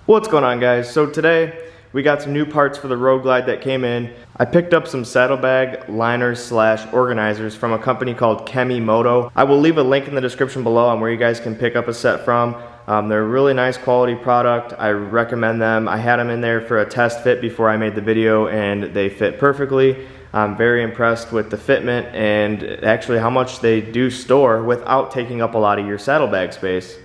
What's going on, guys? So today we got some new parts for the Road Glide that came in. I picked up some saddlebag liners slash organizers from a company called Kemimoto. I will leave a link in the description below on where you guys can pick up a set from. They're a really nice quality product. I recommend them. I had them in there for a test fit before I made the video and they fit perfectly. I'm very impressed with the fitment and actually how much they do store without taking up a lot of your saddlebag space.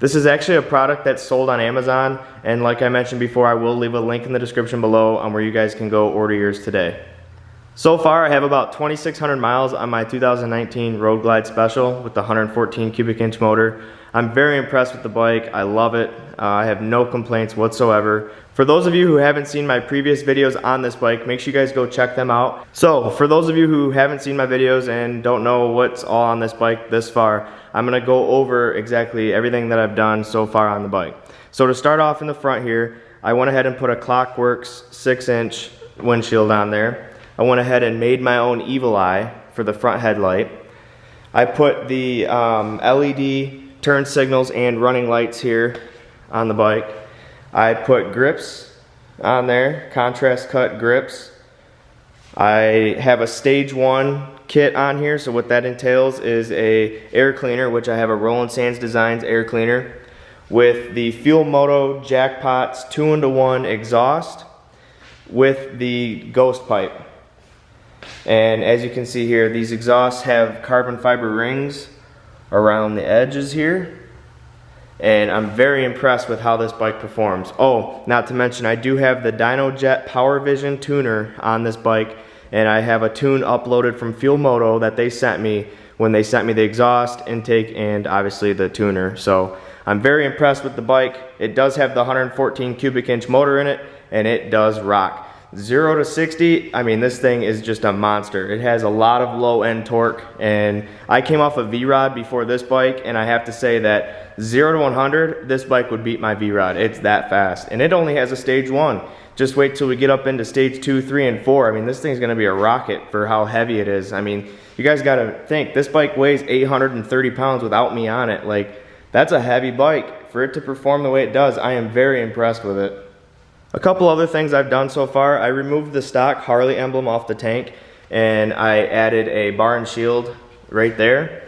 This is actually a product that's sold on Amazon, and like I mentioned before, I will leave a link in the description below on where you guys can go order yours today. So far, I have about 2,600 miles on my 2019 Road Glide Special with the 114 cubic inch motor. I'm very impressed with the bike. I love it. I have no complaints whatsoever. For those of you who haven't seen my previous videos on this bike, make sure you guys go check them out. So for those of you who haven't seen my videos and don't know what's all on this bike this far, I'm gonna go over exactly everything that I've done so far on the bike. So to start off in the front here, I went ahead and put a Clockworks 6-inch windshield on there. I went ahead and made my own Evil Eye for the front headlight. I put the LED turn signals and running lights here on the bike. I put grips on there, contrast cut grips. I have a stage 1 kit on here, so what that entails is a air cleaner, which I have a Roland Sands Designs air cleaner with the Fuel Moto Jackpots 2-in-1 exhaust with the ghost pipe. And as you can see here, these exhausts have carbon fiber rings around the edges here, and I'm very impressed with how this bike performs. Oh, not to mention I do have the DynoJet Power Vision tuner on this bike, and I have a tune uploaded from Fuel Moto that they sent me when they sent me the exhaust intake and obviously the tuner. So I'm very impressed with the bike. It does have the 114 cubic inch motor in it, and it does rock. 0 to 60, I mean, this thing is just a monster. It has a lot of low end torque, and I came off a V-Rod before this bike, and I have to say that 0 to 100, this bike would beat my V-Rod. It's that fast, and it only has a stage 1. Just wait till we get up into stage 2, 3, and 4. I mean, this thing's gonna be a rocket for how heavy it is. I mean, you guys gotta think, this bike weighs 830 pounds without me on it. Like, that's a heavy bike. For it to perform the way it does, I am very impressed with it. A couple other things I've done so far, I removed the stock Harley emblem off the tank and I added a bar and shield right there.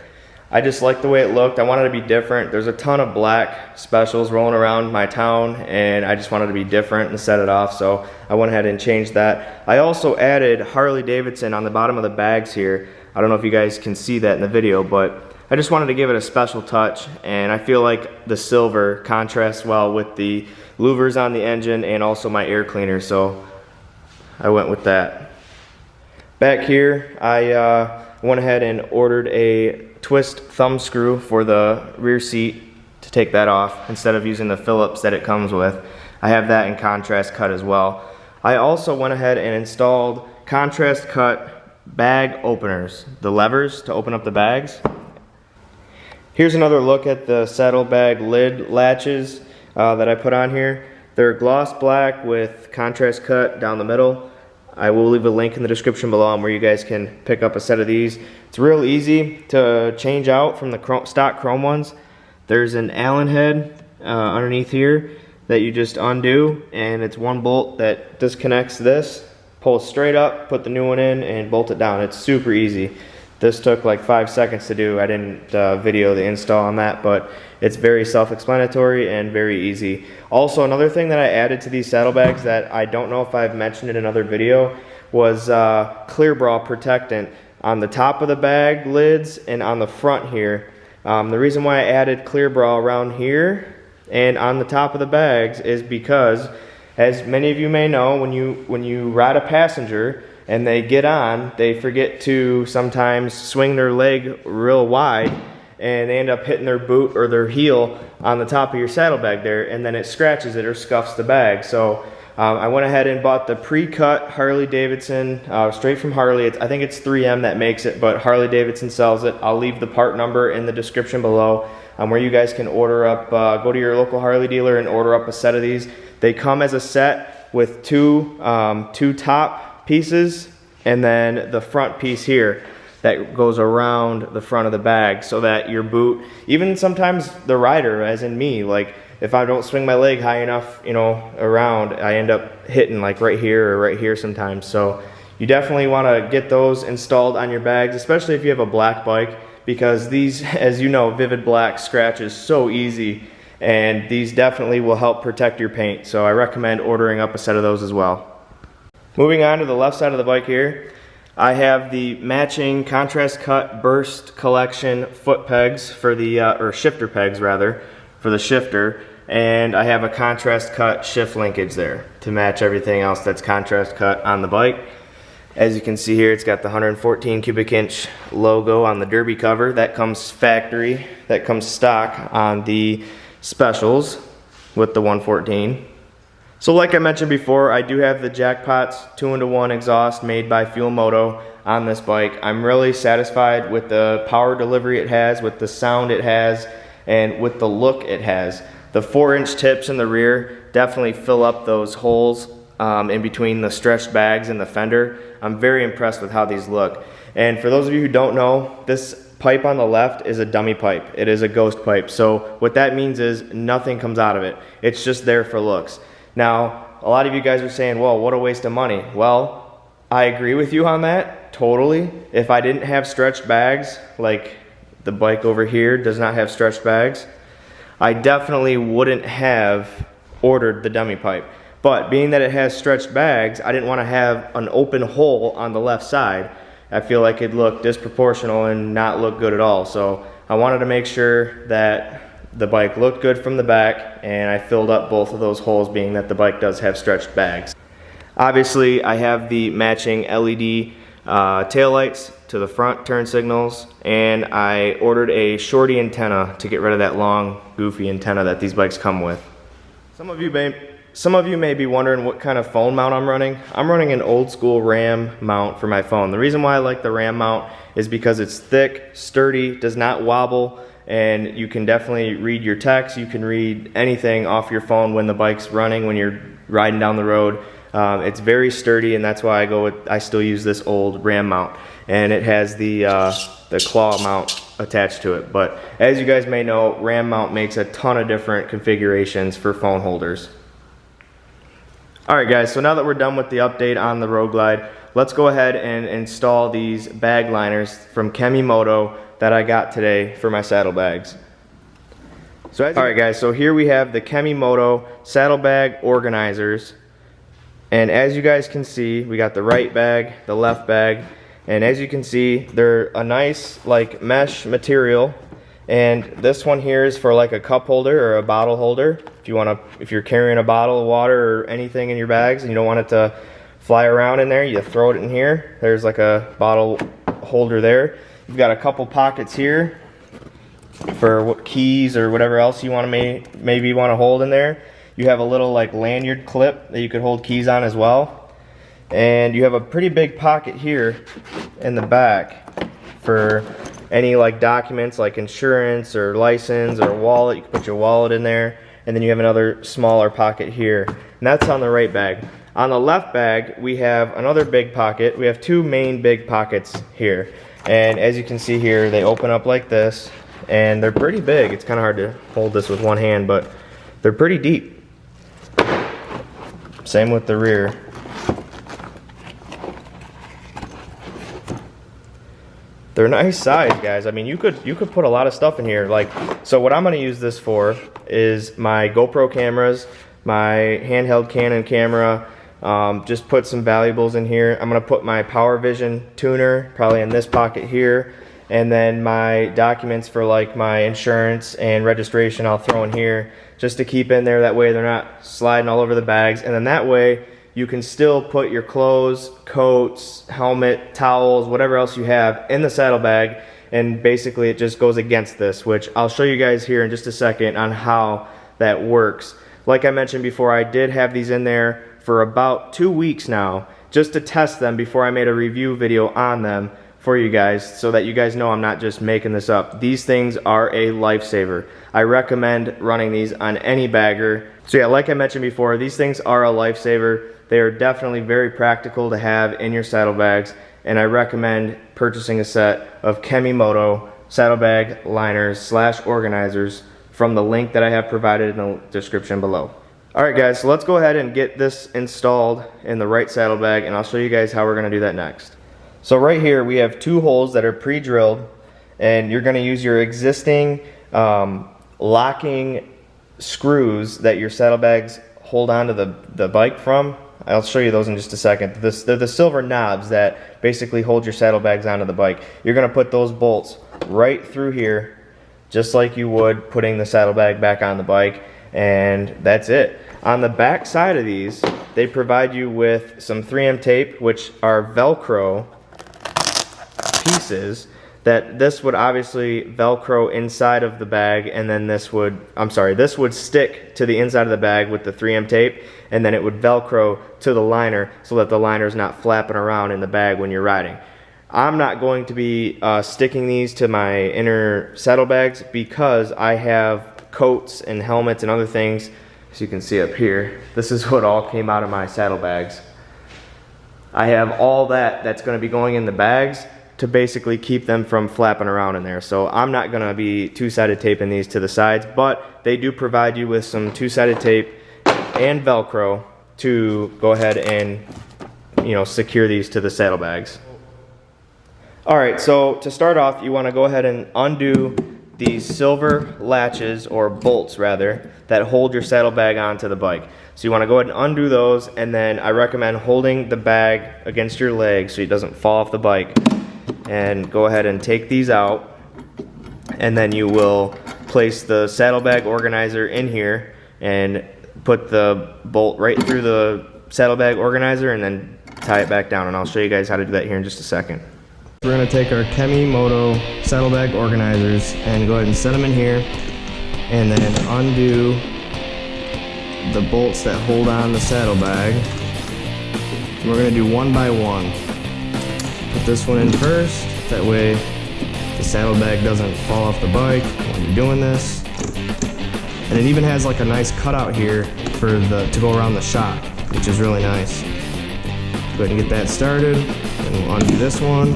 I just liked the way it looked. I wanted to be different. There's a ton of black specials rolling around my town and I just wanted to be different and set it off, so I went ahead and changed that. I also added Harley Davidson on the bottom of the bags here. I don't know if you guys can see that in the video, but I just wanted to give it a special touch, and I feel like the silver contrasts well with the louvers on the engine and also my air cleaner, so I went with that. Back here, I went ahead and ordered a twist thumb screw for the rear seat to take that off instead of using the Phillips that it comes with. I have that in contrast cut as well. I also went ahead and installed contrast cut bag openers, the levers to open up the bags. Here's another look at the Saddlebag Lid Latches that I put on here. They're gloss black with contrast cut down the middle. I will leave a link in the description below on where you guys can pick up a set of these. It's real easy to change out from the stock chrome ones. There's an Allen head underneath here that you just undo, and it's one bolt that disconnects this, pulls straight up, put the new one in, and bolt it down. It's super easy. This took like 5 seconds to do. I didn't video the install on that, but it's very self-explanatory and very easy. Also, another thing that I added to these saddlebags that I don't know if I've mentioned in another video was clear Bra Protectant on the top of the bag lids and on the front here. The reason why I added clear bra around here and on the top of the bags is because, as many of you may know, when you ride a passenger and they get on, they forget to sometimes swing their leg real wide and they end up hitting their boot or their heel on the top of your saddlebag there, and then it scratches it or scuffs the bag. So I went ahead and bought the pre-cut Harley Davidson, straight from Harley. I think it's 3M that makes it, but Harley Davidson sells it. I'll leave the part number in the description below where you guys can order up, go to your local Harley dealer and order up a set of these. They come as a set with two top pieces and then the front piece here that goes around the front of the bag, so that your boot, even sometimes the rider, as in me, like if I don't swing my leg high enough, you know, around, I end up hitting like right here or right here sometimes. So you definitely want to get those installed on your bags, especially if you have a black bike, because these, as you know, vivid black scratches so easy, and these definitely will help protect your paint. So I recommend ordering up a set of those as well. Moving on to the left side of the bike here, I have the matching contrast cut burst collection foot pegs for the, or shifter pegs rather, for the shifter, and I have a contrast cut shift linkage there to match everything else that's contrast cut on the bike. As you can see here, it's got the 114 cubic inch logo on the derby cover. That comes factory, that comes stock on the specials with the 114. So like I mentioned before, I do have the Jackpot's 2-in-1 exhaust made by Fuel Moto on this bike. I'm really satisfied with the power delivery it has, with the sound it has, and with the look it has. The 4-inch tips in the rear definitely fill up those holes in between the stretched bags and the fender. I'm very impressed with how these look. And for those of you who don't know, this pipe on the left is a dummy pipe. It is a ghost pipe. So what that means is nothing comes out of it. It's just there for looks. Now, a lot of you guys are saying, well, what a waste of money. Well, I agree with you on that, totally. If I didn't have stretched bags, like the bike over here does not have stretched bags, I definitely wouldn't have ordered the dummy pipe. But being that it has stretched bags, I didn't want to have an open hole on the left side. I feel like it'd look disproportional and not look good at all. So I wanted to make sure that the bike looked good from the back, and I filled up both of those holes, being that the bike does have stretched bags. Obviously, I have the matching LED taillights to the front turn signals, and I ordered a shorty antenna to get rid of that long, goofy antenna that these bikes come with. Some of you may be wondering what kind of phone mount I'm running. I'm running an old school RAM mount for my phone. The reason why I like the RAM mount is because it's thick, sturdy, does not wobble, and you can definitely read your text. You can read anything off your phone when the bike's running, when you're riding down the road. It's very sturdy, and that's why I still use this old RAM mount, and it has the claw mount attached to it. But as you guys may know, RAM mount makes a ton of different configurations for phone holders. Alright guys, so now that we're done with the update on the Road Glide, let's go ahead and install these bag liners from Moto that I got today for my saddlebags. Alright guys, so here we have the Moto saddlebag organizers, and as you guys can see, we got the right bag, the left bag, and as you can see, they're a nice like mesh material, and this one here is for like a cup holder or a bottle holder. If you're carrying a bottle of water or anything in your bags and you don't want it to fly around in there, you throw it in here. There's like a bottle holder there. You've got a couple pockets here for what keys or whatever else you want to maybe want to hold in there. You have a little like lanyard clip that you could hold keys on as well. And you have a pretty big pocket here in the back for any like documents like insurance or license or wallet. You can put your wallet in there. And then you have another smaller pocket here, and that's on the right bag. On the left bag, we have another big pocket. We have two main big pockets here, and as you can see here, they open up like this, and they're pretty big. It's kind of hard to hold this with one hand, but they're pretty deep. Same with the rear. They're nice size, guys. I mean, you could put a lot of stuff in here. Like, so what I'm going to use this for is my GoPro cameras, my handheld Canon camera. Just put some valuables in here. I'm going to put my Power Vision tuner probably in this pocket here, and then my documents for like my insurance and registration I'll throw in here just to keep in there. That way they're not sliding all over the bags, and then that way you can still put your clothes, coats, helmet, towels, whatever else you have in the saddlebag, and basically it just goes against this, which I'll show you guys here in just a second on how that works. Like I mentioned before, I did have these in there for about 2 weeks now just to test them before I made a review video on them for you guys, so that you guys know I'm not just making this up. These things are a lifesaver. I recommend running these on any bagger. So yeah, like I mentioned before, these things are a lifesaver. They are definitely very practical to have in your saddlebags, and I recommend purchasing a set of Moto saddlebag liners / organizers from the link that I have provided in the description below. Alright guys, so let's go ahead and get this installed in the right saddlebag, and I'll show you guys how we're going to do that next. So right here we have 2 holes that are pre-drilled, and you're going to use your existing locking screws that your saddlebags hold onto the bike from. I'll show you those in just a second. They're the silver knobs that basically hold your saddlebags onto the bike. You're going to put those bolts right through here, just like you would putting the saddlebag back on the bike, and that's it. On the back side of these, they provide you with some 3M tape, which are Velcro pieces that this would obviously Velcro inside of the bag, and then this would stick to the inside of the bag with the 3M tape, and then it would Velcro to the liner so that the liner is not flapping around in the bag when you're riding. I'm not going to be sticking these to my inner saddlebags because I have coats and helmets and other things. As you can see up here, this is what all came out of my saddlebags. I have all that's going to be going in the bags to basically keep them from flapping around in there. So I'm not going to be two-sided taping these to the sides, but they do provide you with some two-sided tape and Velcro to go ahead and, you know, secure these to the saddlebags. Alright, so to start off, you want to go ahead and undo these silver latches, or bolts rather, that hold your saddlebag onto the bike. So you want to go ahead and undo those, and then I recommend holding the bag against your leg so it doesn't fall off the bike. And go ahead and take these out, and then you will place the saddlebag organizer in here and put the bolt right through the saddlebag organizer and then tie it back down, and I'll show you guys how to do that here in just a second. We're going to take our Moto saddlebag organizers and go ahead and set them in here, and then undo the bolts that hold on the saddlebag. We're going to do one by one. Put this one in first, that way the saddlebag doesn't fall off the bike when you're doing this. And it even has like a nice cutout here for to go around the shock, which is really nice. Go ahead and get that started, and we'll undo this one.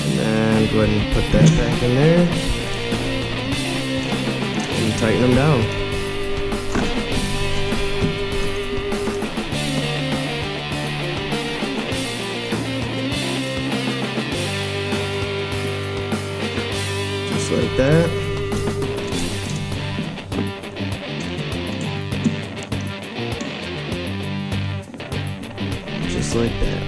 And then go ahead and put that back in there and tighten them down. Like that. Just like that.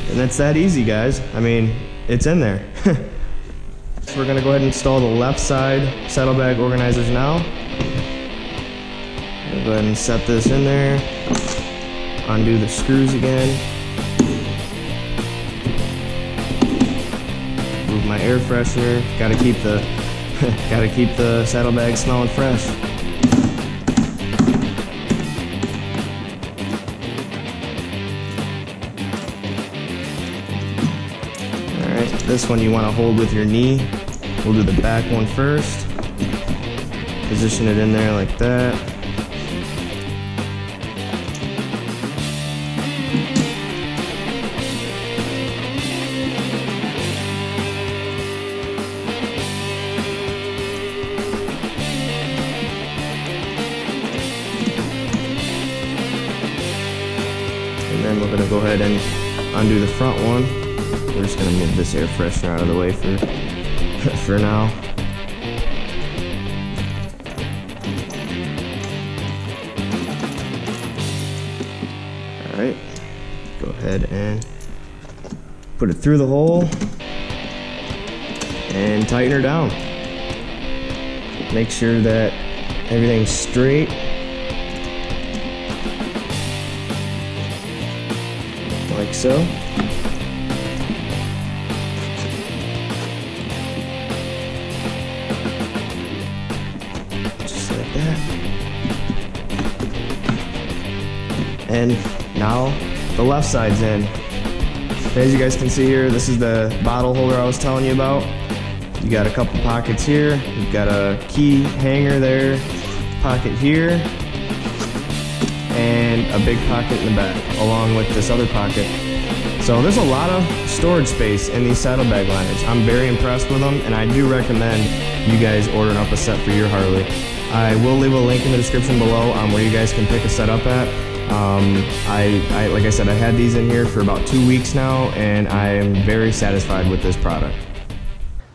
And that's that easy, guys. I mean, it's in there. So we're gonna go ahead and install the left side saddlebag organizers now. Go ahead and set this in there. Undo the screws again. My air freshener, gotta keep the saddlebag smelling fresh. Alright, this one you want to hold with your knee. We'll do the back one first. Position it in there like that. And then we're going to go ahead and undo the front one. We're just going to move this air freshener out of the way for now. Alright, go ahead and put it through the hole and tighten her down. Make sure that everything's straight. Like so. Just like that. And now the left side's in. As you guys can see here, this is the bottle holder I was telling you about. You got a couple pockets here. You've got a key hanger there, pocket here. and a big pocket in the back, along with this other pocket. So there's a lot of storage space in these saddlebag liners. I'm very impressed with them, and I do recommend you guys ordering up a set for your Harley. I will leave a link in the description below on where you guys can pick a set up at. Like I said, I had these in here for about 2 weeks now, and I am very satisfied with this product.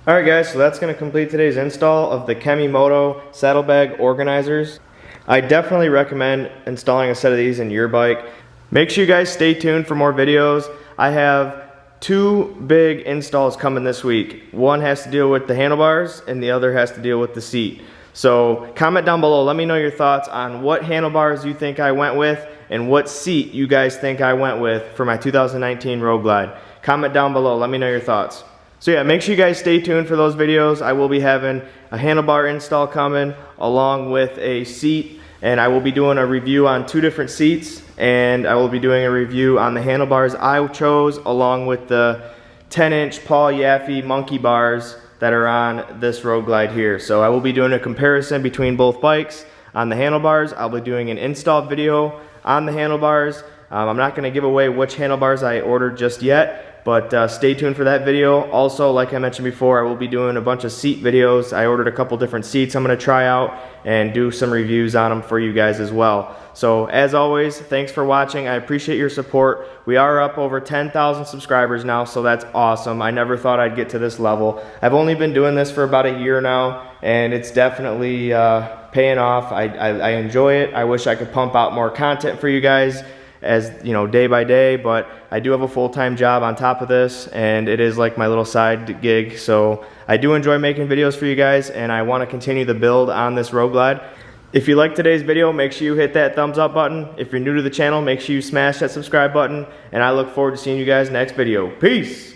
Alright guys, so that's going to complete today's install of the Kemimoto saddlebag organizers. I definitely recommend installing a set of these in your bike. Make sure you guys stay tuned for more videos. I have 2 big installs coming this week. One has to deal with the handlebars and the other has to deal with the seat. So comment down below, let me know your thoughts on what handlebars you think I went with and what seat you guys think I went with for my 2019 Road Glide. Comment down below, let me know your thoughts. So yeah, make sure you guys stay tuned for those videos. I will be having a handlebar install coming along with a seat, and I will be doing a review on 2 different seats, and I will be doing a review on the handlebars I chose along with the 10-inch Paul Yaffe monkey bars that are on this Road Glide here. So I will be doing a comparison between both bikes on the handlebars. I'll be doing an install video on the handlebars. I'm not going to give away which handlebars I ordered just yet, but stay tuned for that video. Also, like I mentioned before, I will be doing a bunch of seat videos. I ordered a couple different seats I'm going to try out and do some reviews on them for you guys as well. So as always, thanks for watching. I appreciate your support. We are up over 10,000 subscribers now, so that's awesome. I never thought I'd get to this level. I've only been doing this for about a year now, and it's definitely paying off. I enjoy it. I wish I could pump out more content for you guys, as you know, day by day, but I do have a full-time job on top of this, and it is like my little side gig. So I do enjoy making videos for you guys, and I want to continue the build on this Road Glide. If you liked today's video, make sure you hit that thumbs up button. If you're new to the channel, make sure you smash that subscribe button, and I look forward to seeing you guys next video. Peace!